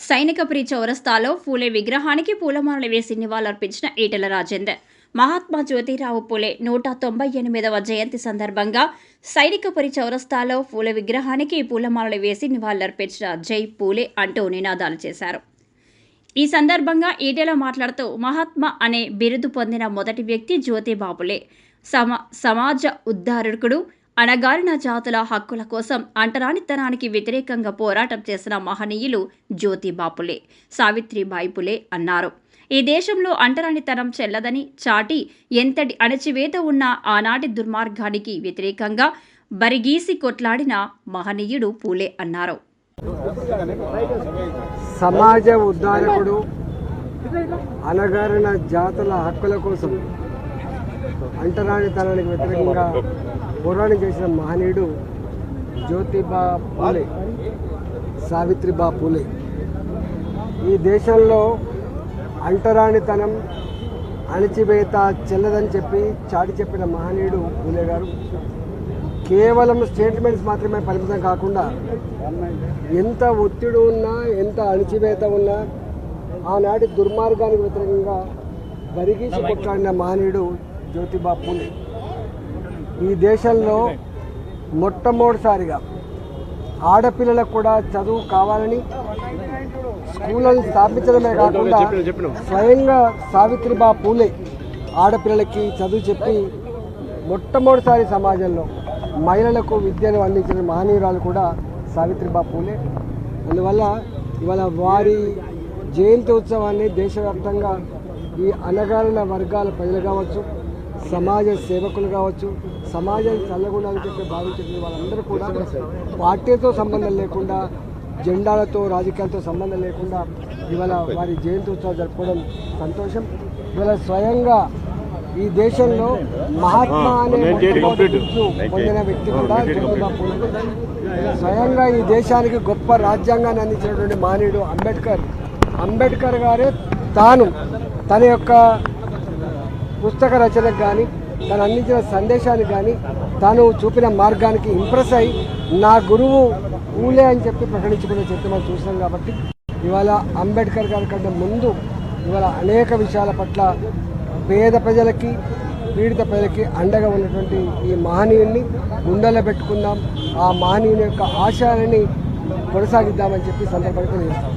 సైనికపురి చౌరస్తాలో ఫూలే విగ్రహానికి పూలమాలలు వేసి నివాళులర్పించిన ఈటెల రాజేందర్. మహాత్మా జ్యోతిరావు పూలే 198వ జయంతి సందర్భంగా సైనికపురి చౌరస్తాలో ఫూలే విగ్రహానికి పూలమాలలు వేసి నివాళులర్పించిన జై పూలే అంటూ నినాదాలు చేశారు. ఈ సందర్భంగా ఈటెల మాట్లాడుతూ మహాత్మా అనే బిరుదు పొందిన మొదటి వ్యక్తి జ్యోతిబా పూలే. సమాజ ఉద్ధారకుడు, అణగారిన జాతుల హక్కుల కోసం అంటరానితనానికి వ్యతిరేకంగా పోరాటం చేసిన మహనీయులు జ్యోతిబా పూలే, సావిత్రిబాయి పూలే అన్నారు. ఈ దేశంలో అంటరానితనం చెల్లదని చాటి ఎంతటి అణచివేత ఉన్న ఆనాటి దుర్మార్గానికి వ్యతిరేకంగా బరిగీసి కొట్లాడిన మహనీయుడు పూలే అన్నారు. సమాజ ఉద్ధారకుడు, అణగారిన జాతుల హక్కుల కోసం అంటరానితనానికి వ్యతిరేకంగా పోరాటం చేసిన మహనీయుడు జ్యోతిబా పూలే, సావిత్రిబా పూలే. ఈ దేశంలో అంటరానితనం, అణచివేత చెల్లదని చెప్పి చాటి చెప్పిన మహనీయుడు పూలే గారు. కేవలం స్టేట్మెంట్స్ మాత్రమే పరిమితం కాకుండా ఎంత ఒత్తిడి ఉన్నా, ఎంత అణచివేత ఉన్నా ఆనాటి దుర్మార్గానికి వ్యతిరేకంగా బరిగీసి కొట్లాడిన మహనీయుడు జ్యోతిబా పూలే. ఈ దేశంలో మొట్టమొదటిసారిగా ఆడపిల్లలకు కూడా చదువు కావాలని స్కూళ్ళను స్థాపించడమే కాకుండా స్వయంగా సావిత్రిబా పూలే ఆడపిల్లలకి చదువు చెప్పి మొట్టమొదటిసారి సమాజంలో మహిళలకు విద్యను అందించిన మహనీయురాలు కూడా సావిత్రిబా పూలే. అందువల్ల ఇవాళ వారి జయంతి ఉత్సవాన్ని దేశవ్యాప్తంగా ఈ అణగారిన వర్గాల ప్రజలు కావచ్చు, సమాజ సేవకులు కావచ్చు, సమాజాన్ని చల్లగుండాలని చెప్పి భావించిన వాళ్ళందరూ కూడా పార్టీతో సంబంధం లేకుండా, జెండాలతో రాజకీయాలతో సంబంధం లేకుండా ఇవాళ వారి జయంతి ఉత్సవాలు జరుపుకోవడం సంతోషం. ఇవాళ స్వయంగా ఈ దేశంలో మహాత్మా అనే పొందిన వ్యక్తి కూడా జ్యోతిబా పూలే. స్వయంగా ఈ దేశానికి గొప్ప రాజ్యాంగాన్ని అందించినటువంటి మహనీయుడు అంబేద్కర్ గారే తన యొక్క పుస్తక రచనకు కానీ, తను అందించిన సందేశానికి కానీ, తాను చూపిన మార్గానికి ఇంప్రెస్ అయి నా గురువు పూలే అని చెప్పి ప్రకటించుకునే చరిత్ర మనం చూసినాం. కాబట్టి ఇవాళ అంబేద్కర్ గారి కంటే ముందు ఇవాళ అనేక విషయాల పట్ల పేద ప్రజలకి, పీడిత ప్రజలకి అండగా ఉన్నటువంటి ఈ మహనీయుల్ని గుండెల్లో పెట్టుకుందాం, ఆ మహనీయుని యొక్క ఆశయాలని కొనసాగిద్దామని చెప్పి సందర్భంగా చేస్తాం.